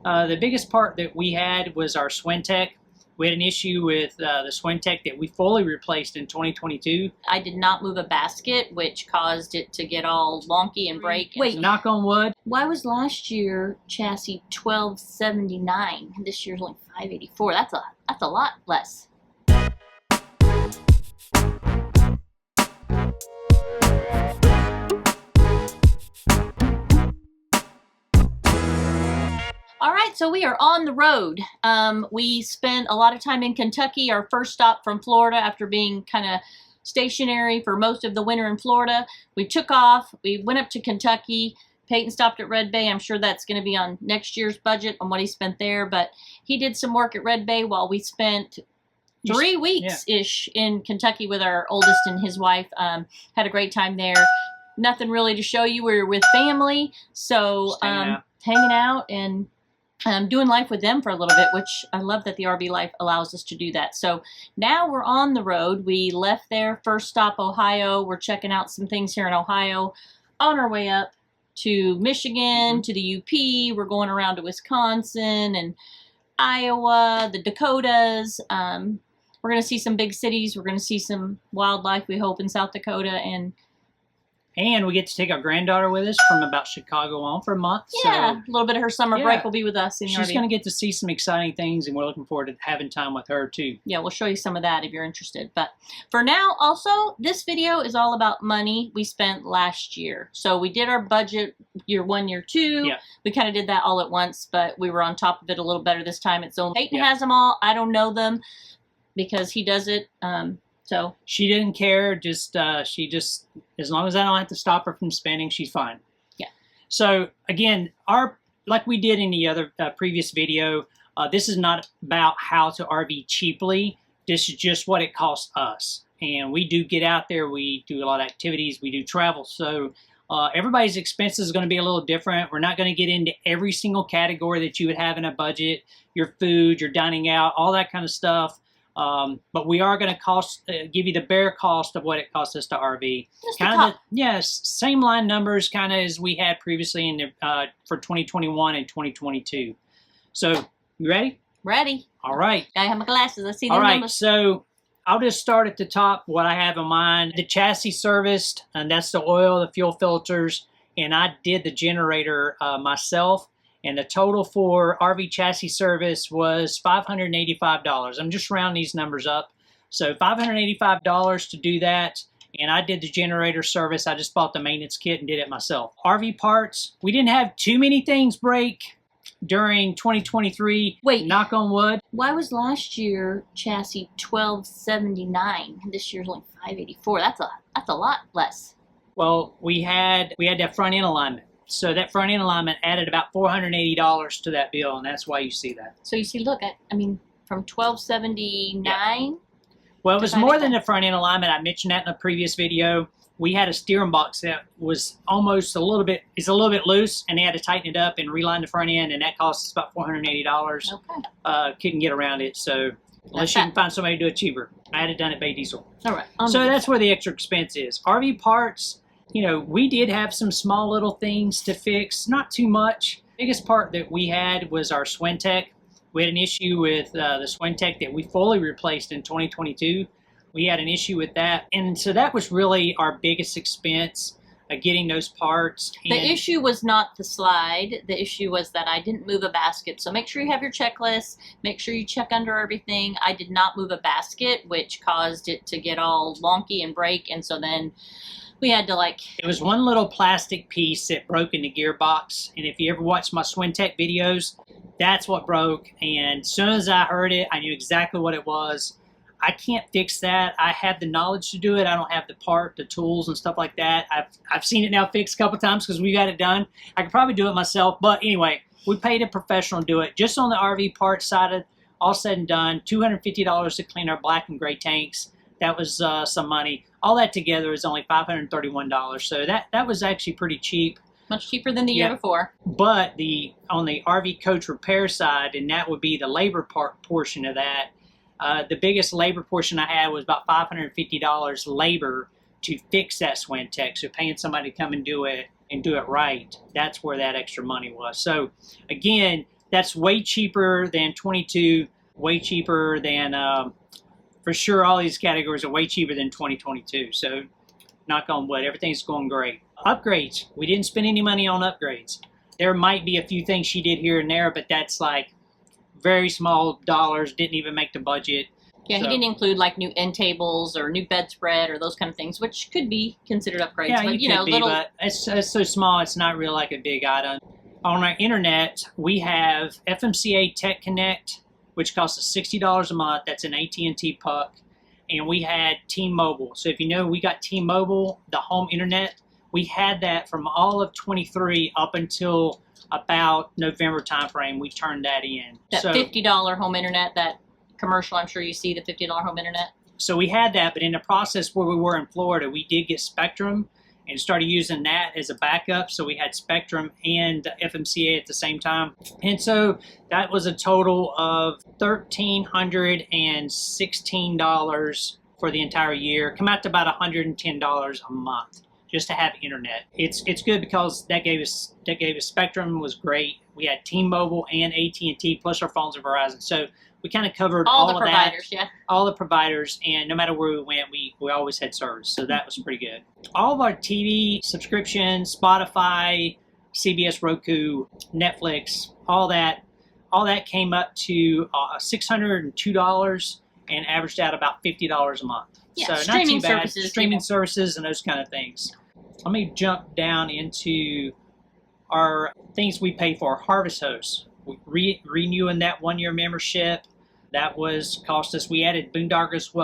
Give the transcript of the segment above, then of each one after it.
The biggest part that we had was our swim tech. We had an issue with the swim tech that we fully replaced in 2022. I did not move a basket, which caused it to get all wonky and break. Wait, knock on wood. Why was last year chassis $1,279? This year's only $584. That's a lot less. All right, so we are on the road. We spent a lot of time in Kentucky, our first stop from Florida after being kind of stationary for most of the winter in Florida. We took off, we went up to Kentucky. Peyton stopped at Red Bay. I'm sure that's going to be on next year's budget on what he spent there, but he did some work at Red Bay while we spent 3 weeks-ish in Kentucky with our oldest and his wife. Had a great time there. Nothing really to show you. We were with family, so hanging out and doing life with them for a little bit, which I love that the RV life allows us to do that. So now we're on the road. We left there, first stop Ohio. We're checking out some things here in Ohio. On our way up to Michigan, to the UP. We're going around to Wisconsin and Iowa, the Dakotas. We're going to see some big cities. We're going to see some wildlife, we hope, in South Dakota. And we get to take our granddaughter with us from about Chicago on for a month. Yeah, so, a little bit of her summer break will be with us. She's going to get to see some exciting things, and we're looking forward to having time with her, too. Yeah, we'll show you some of that if you're interested. But for now, also, this video is all about money we spent last year. So we did our budget year 1, year 2. Yeah. We kind of did that all at once, but we were on top of it a little better this time. It's only Peyton has them all. I don't know them because he does it. So she didn't care. She just, as long as I don't have to stop her from spending, she's fine. Yeah. So again, like we did in the other previous video, this is not about how to RV cheaply. This is just what it costs us. And we do get out there. We do a lot of activities. We do travel. So everybody's expenses is going to be a little different. We're not going to get into every single category that you would have in a budget. Your food, your dining out, all that kind of stuff. But we are going to give you the bare cost of what it costs us to RV. Yes, same line numbers kind of as we had previously in the, for 2021 and 2022. So, you ready? Ready. All right. I have my glasses. I see the numbers. All right, so I'll just start at the top, what I have in mind. The chassis serviced, and that's the oil, the fuel filters, and I did the generator myself. And the total for RV chassis service was $585. I'm just rounding these numbers up. So $585 to do that. And I did the generator service. I just bought the maintenance kit and did it myself. RV parts, we didn't have too many things break during 2023. Wait, knock on wood. Why was last year chassis $1,279? This year's only $584. That's a lot less. Well, we had that front end alignment. So that front end alignment added about $480 to that bill, and that's why you see that. So you see, look, I mean, from $1,279. Yeah. Well, it was more than the front end alignment. I mentioned that in a previous video. We had a steering box that was almost a little bit loose, and they had to tighten it up and reline the front end, and that cost us about $480. Okay. Couldn't get around it, so unless you can find somebody to do it cheaper. I had it done at Bay Diesel. All right. So that's where the extra expense is. RV parts. You know, we did have some small little things to fix, not too much. The biggest part that we had was our swim tech. We had an issue with the swim tech that we fully replaced in 2022. We had an issue with that. And so that was really our biggest expense, getting those parts. The issue was not the slide. The issue was that I didn't move a basket. So make sure you have your checklist. Make sure you check under everything. I did not move a basket, which caused it to get all wonky and break. And so then we had to it was one little plastic piece that broke in the gearbox. And if you ever watch my swim tech videos, that's what broke. And as soon as I heard it, I knew exactly what it was. I can't fix that. I have the knowledge to do it. I don't have the tools and stuff like that. I've seen it now fixed a couple times because we've got it done. I could probably do it myself. But anyway, we paid a professional to do it. Just on the RV parts side of all said and done, $250 to clean our black and gray tanks. That was some money. All that together is only $531. So that was actually pretty cheap. Much cheaper than the year before. But on the RV coach repair side, and that would be the labor portion of that, the biggest labor portion I had was about $550 labor to fix that swim tech. So paying somebody to come and do it right, that's where that extra money was. So again, That's way cheaper than 22, way cheaper than, for sure all these categories are way cheaper than 2022. So knock on wood, everything's going great. Upgrades, we didn't spend any money on upgrades. There might be a few things she did here and there, but that's like very small dollars, didn't even make the budget. Yeah, So, he didn't include like new end tables or new bedspread or those kind of things, which could be considered upgrades. yeah, but you know, could be, but it's so small, it's not real like a big item. On our internet, we have FMCA Tech Connect, which costs us $60 a month. That's an AT&T puck. And we had T-Mobile. So if you know, we got T-Mobile, the home internet. We had that from all of 23 up until about November timeframe. We turned that in. that So, $50 home internet, that commercial, I'm sure you see the $50 home internet. so we had that, but in the process where we were in Florida, we did get Spectrum and started using that as a backup. So we had Spectrum and FMCA at the same time. And so that was a total of $1,316 for the entire year. Come out to about $110 a month just to have internet. It's good because that gave us Spectrum was great. We had T-Mobile and AT&T plus our phones and Verizon. So we kind of covered All the of providers, that, yeah. all the providers, and no matter where we went, we always had service. So that was pretty good. All of our TV subscriptions, Spotify, CBS, Roku, Netflix, all that came up to $602 and averaged out about $50 a month. Yeah, so not streaming too bad. services, Streaming services and those kind of things. Let me jump down into our things we pay for. Harvest Host, renewing that 1-year membership. That cost us. We added Boondockers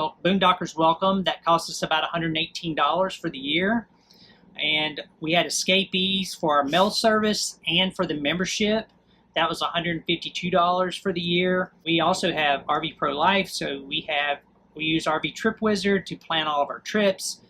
Welcome. That cost us about $118 for the year, and we had Escapees for our mail service and for the membership. That was $152 for the year. We also have RV Pro Life, so we use RV Trip Wizard to plan all of our trips.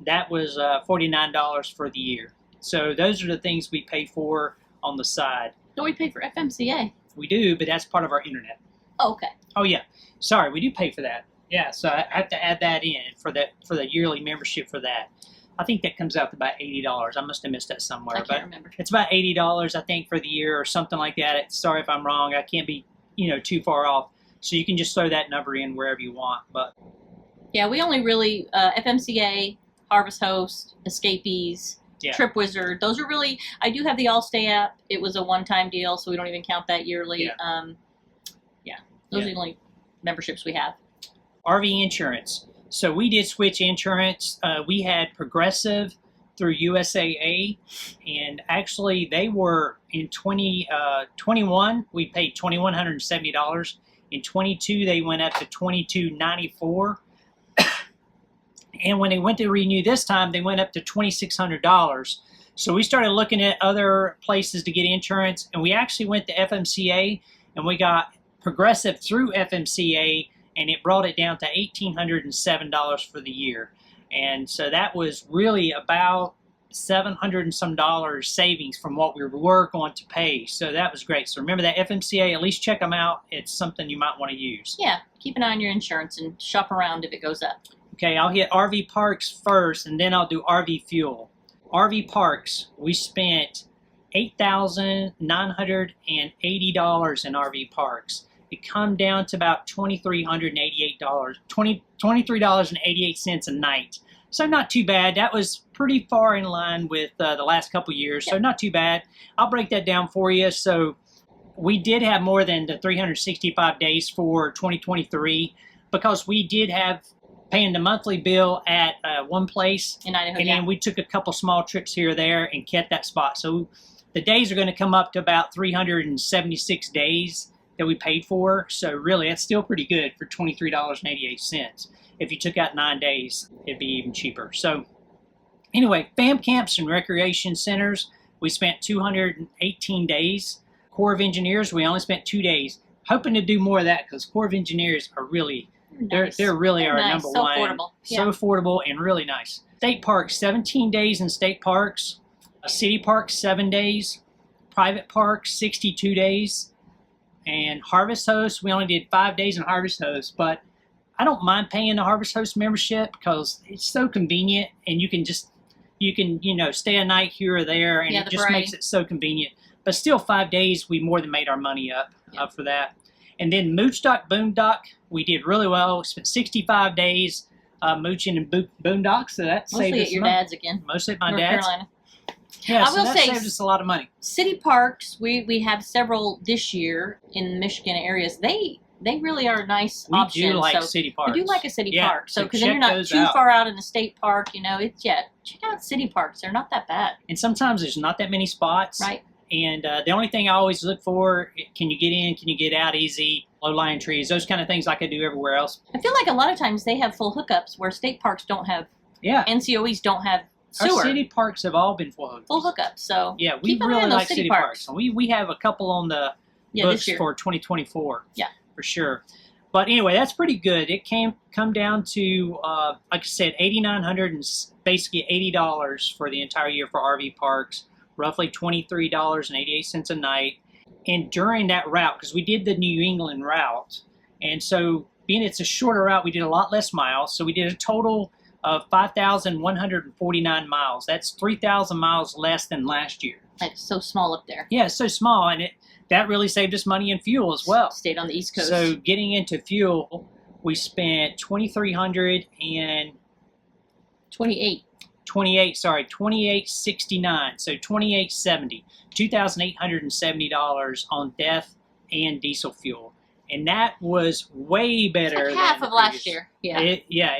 That was $49 for the year. So those are the things we pay for on the side. Don't we pay for FMCA? We do, but that's part of our internet. Oh, okay. Oh yeah, sorry, we do pay for that. Yeah, so I have to add that in for the yearly membership for that. I think that comes out to about $80. I must have missed that somewhere, I can't remember. it's about $80 I think for the year or something like that. Sorry if I'm wrong. I can't be too far off. So you can just throw that number in wherever you want. But Yeah, we only really FMCA, Harvest Host, Escapees, yeah. Trip Wizard. Those are really. I do have the Allstay app. It was a one-time deal, so we don't even count that yearly. Yeah. Those are the only memberships we have. RV insurance. So we did switch insurance. We had Progressive through USAA, and actually they were in 2021 we paid $2,170. In 22 they went up to $2,294. And when they went to renew this time, they went up to $2,600. So we started looking at other places to get insurance, and we actually went to FMCA, and we got Progressive through FMCA, and it brought it down to $1,807 for the year. And so that was really about $700 and some savings from what we were going to pay. So that was great. So remember that FMCA, at least check them out. It's something you might want to use. Yeah, keep an eye on your insurance and shop around if it goes up. Okay, I'll hit RV parks first, and then I'll do RV fuel. RV parks, we spent $8,980 in RV parks. It come down to about $23.88 a night. So not too bad. That was pretty far in line with the last couple years, so not too bad. I'll break that down for you. So we did have more than the 365 days for 2023 because we did have paying the monthly bill at one place In Idaho, and then we took a couple small trips here or there and kept that spot. So the days are going to come up to about 376 days that we paid for. So really, that's still pretty good for $23.88. If you took out 9 days, it'd be even cheaper. So anyway, fam camps and recreation centers, we spent 218 days. Corps of Engineers, we only spent 2 days. Hoping to do more of that because Corps of Engineers are really, nice. they're really our nice. number So one. affordable. So affordable and really nice. State parks, 17 days in state parks. City parks, 7 days. Private parks, 62 days. And Harvest Host, we only did 5 days in Harvest Host, but I don't mind paying the Harvest Host membership because it's so convenient, and you can stay a night here or there, and it just variety. makes it so convenient. But still, 5 days, we more than made our money up for that. And then Moochdock Boondock, we did really well. We spent 65 days mooching in Boondocks, so that saved us Mostly at your money. dad's again. Mostly at my North dad's. Carolina. Yeah, I so will that say, saved us a lot of money. City parks, we have several this year in Michigan areas. They really are nice options. We do like so city parks. We do like a city park. So because then check you're not those too out. far out in the state park, you know, check out city parks. They're not that bad. And sometimes there's not that many spots. Right. And the only thing I always look for, can you get in, can you get out easy, low-lying trees, those kind of things like I do everywhere else. I feel like a lot of times they have full hookups where state parks don't have, Yeah. NCOEs don't have sewer. Our city parks have all been full hookups. Full hookups. So Yeah, we keep an eye really on those like city city parks. parks. And we have a couple on the this books year. for 2024. Yeah. For sure. But anyway, that's pretty good. It come down to, like I said, $8,900 and basically $80 for the entire year for RV parks, roughly $23.88 a night. And during that route, because we did the New England route, and so being it's a shorter route, we did a lot less miles. So we did a total of 5,149 miles. That's 3,000 miles less than last year. It's so small up there. Yeah, it's so small, and that really saved us money in fuel as well. Stayed on the East Coast. So getting into fuel, we spent $2,300 and 28.69. So $2,870, $2,870 on DEF and diesel fuel, and that was way better. It's like half than of the last previous. year. Yeah.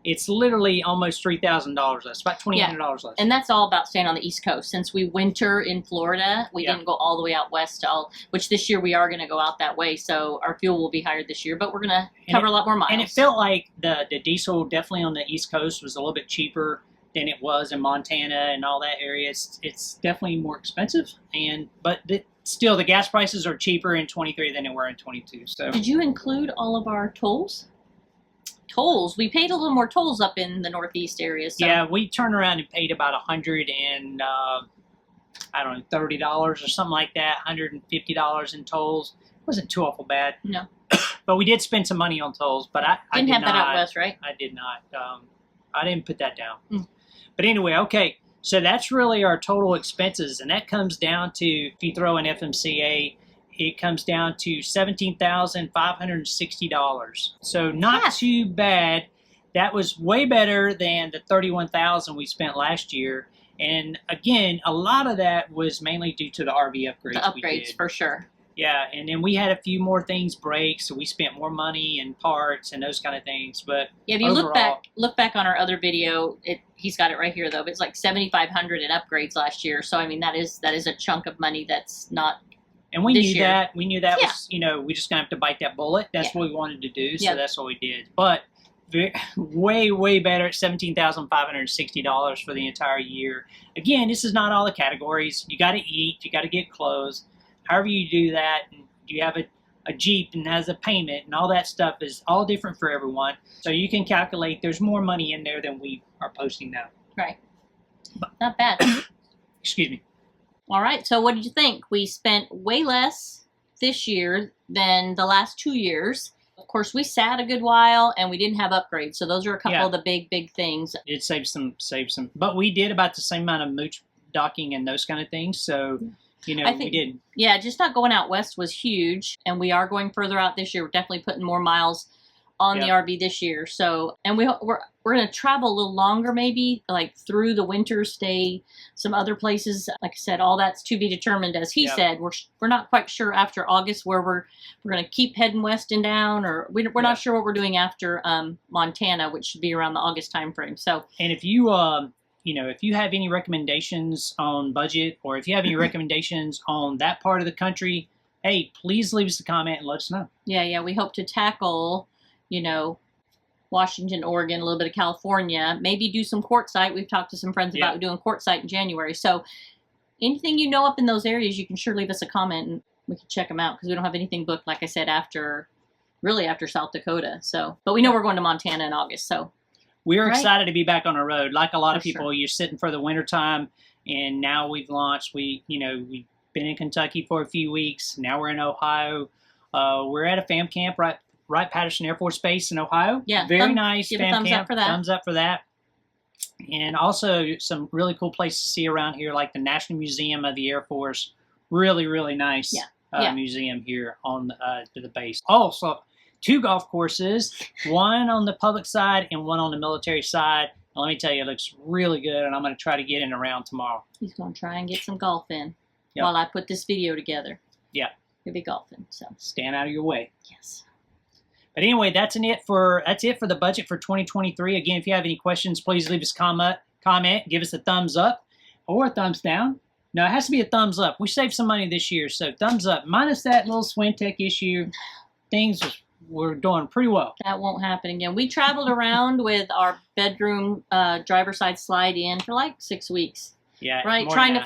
It's literally almost $3,000 less, about $2,800 less. And that's all about staying on the East Coast. Since we winter in Florida, we Yeah. didn't go all the way out west, which this year we are going to go out that way. So our fuel will be higher this year, but we're going to cover a lot more miles. And it felt like the diesel definitely on the East Coast was a little bit cheaper than it was in Montana and all that area. It's definitely more expensive, but still the gas prices are cheaper in 23 than they were in 22. So Did you include all of our tolls? Tolls. We paid a little more tolls up in the Northeast area. So. yeah, we turned around and paid about $130 or something like that. $150 in tolls. It wasn't too awful bad. No. But we did spend some money on tolls. But I Didn't did have not, that out west, right? I did not. I didn't put that down. Mm. But anyway, okay. So that's really our total expenses, and that comes down to, if you throw in FMCA, it comes down to $17,560. So not too bad. That was way better than the $31,000 we spent last year. And again, a lot of that was mainly due to the RV upgrades. The upgrades, for sure. Yeah, and then we had a few more things break, so we spent more money and parts and those kind of things. But yeah, if you overall, look back on our other video, he's got it right here though. But it's like $7,500 in upgrades last year. So I mean that is a chunk of money that's not. And we knew year. that. We knew that was, we just gonna have to bite that bullet. That's what we wanted to do, so that's what we did. But way, way better at $17,560 for the entire year. Again, this is not all the categories. You got to eat. You got to get clothes. However you do that, and you have a Jeep and has a payment and all that stuff is all different for everyone. So you can calculate there's more money in there than we are posting now. Right. Not bad. Excuse me. All right. So what did you think? We spent way less this year than the last 2 years. Of course, we sat a good while and we didn't have upgrades. So those are a couple of the big things. It saved some. But we did about the same amount of mooch docking and those kind of things. So, I think, we did. Yeah, just not going out west was huge. And we are going further out this year. We're definitely putting more miles on the RV this year. So, and we're going to travel a little longer, maybe like through the winter, stay some other places. Like I said, all that's to be determined. As he said, we're not quite sure after August where we're going to keep heading west and down, or we're not sure what we're doing after Montana, which should be around the August timeframe. So, and if you if you have any recommendations on budget, or if you have any recommendations on that part of the country, hey, please leave us a comment and let us know. Yeah, we hope to tackle, Washington, Oregon, a little bit of California, maybe do some quartzsite. We've talked to some friends about doing quartzsite in January. So anything up in those areas, you can sure leave us a comment and we can check them out, because we don't have anything booked, like I said, after South Dakota. So, but we know we're going to Montana in August. So we're excited to be back on the road. Like a lot of people, sure. You're sitting for the winter time, and now we've launched. We've been in Kentucky for a few weeks. Now we're in Ohio. We're at a fam camp right Patterson Air Force Base in Ohio. Yeah, very nice give fam a thumbs camp. up for that. Thumbs up for that. And also some really cool places to see around here, like the National Museum of the Air Force Really, really nice museum here on to the base. Also, 2 golf courses, one on the public side and one on the military side. And let me tell you, it looks really good, and I'm going to try to get in around tomorrow. He's going to try and get some golf in while I put this video together. Yeah. He'll be golfing, so. Stand out of your way. Yes. But anyway, that's it for the budget for 2023. Again, if you have any questions, please leave us a comment, give us a thumbs up or a thumbs down. No, it has to be a thumbs up. We saved some money this year, so thumbs up. Minus that little Swintech issue, things we're doing pretty well. That won't happen again. We traveled around with our bedroom driver's side slide in for like 6 weeks. Yeah. Right. Trying to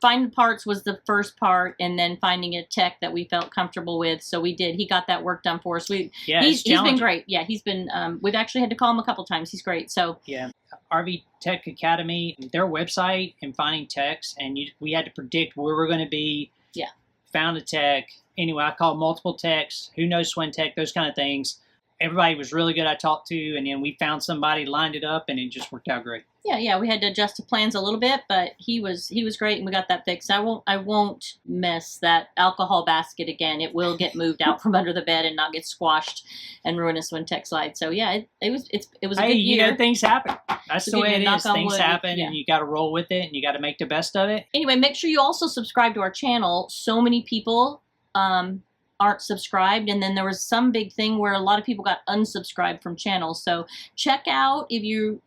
find parts was the first part, and then finding a tech that we felt comfortable with. So we did. He got that work done for us. He's been great. Yeah, he's been. We've actually had to call him a couple times. He's great. So yeah. RV Tech Academy, their website and finding techs, and we had to predict where we're going to be. Yeah. Found a tech. Anyway, I called multiple techs. Who knows Swintech? Those kind of things. Everybody was really good I talked to, and then we found somebody, lined it up, and it just worked out great. Yeah, we had to adjust the plans a little bit, but he was great, and we got that fixed. I won't mess that alcohol basket again. It will get moved out from under the bed and not get squashed and ruin a Swintech slide. So yeah, it was a good year. You know, things happen. That's the way it is. Things happen, and you got to roll with it, and you got to make the best of it. Anyway, make sure you also subscribe to our channel. So many people aren't subscribed, and then there was some big thing where a lot of people got unsubscribed from channels. So check out if you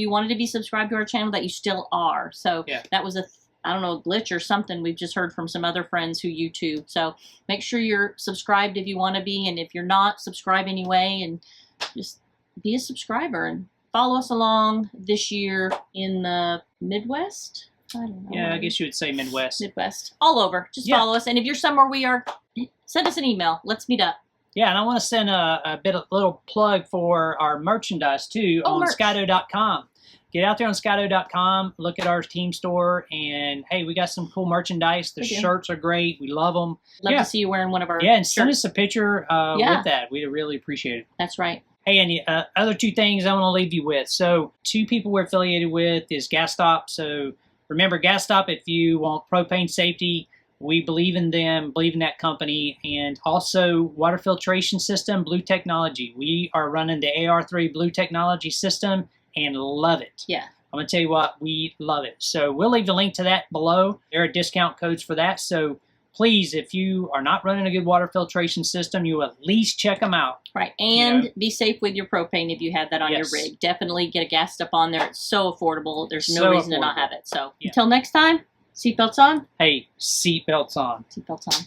wanted to be subscribed to our channel that you still are. So that was I don't know, glitch or something we've just heard from some other friends who YouTube. So make sure you're subscribed if you want to be, and if you're not, subscribe anyway, and just be a subscriber and follow us along this year in the Midwest. I don't know. Yeah, I guess you would say Midwest. Midwest. All over. Just follow us. And if you're somewhere we are, send us an email. Let's meet up. Yeah, and I want to send a little plug for our merchandise, too, on skydo.com. Get out there on skydo.com, look at our team store, and, hey, we got some cool merchandise. The shirts are great. We love them. Love to see you wearing one of our and send us a picture with that. We'd really appreciate it. That's right. Hey, and other 2 things I want to leave you with. So 2 people we're affiliated with is Gas Stop. So remember, Gas Stop, if you want propane safety, we believe in them, believe in that company. And also water filtration system, Blue Technology. We are running the AR3 Blue Technology system and love it. Yeah. I'm going to tell you what, we love it. So we'll leave the link to that below. There are discount codes for that. So please, if you are not running a good water filtration system, you at least check them out. Right. And be safe with your propane if you have that on your rig. Definitely get a gas stop on there. It's so affordable. There's no reason to not have it. So until next time, seatbelts on. Hey, seatbelts on. Seatbelts on.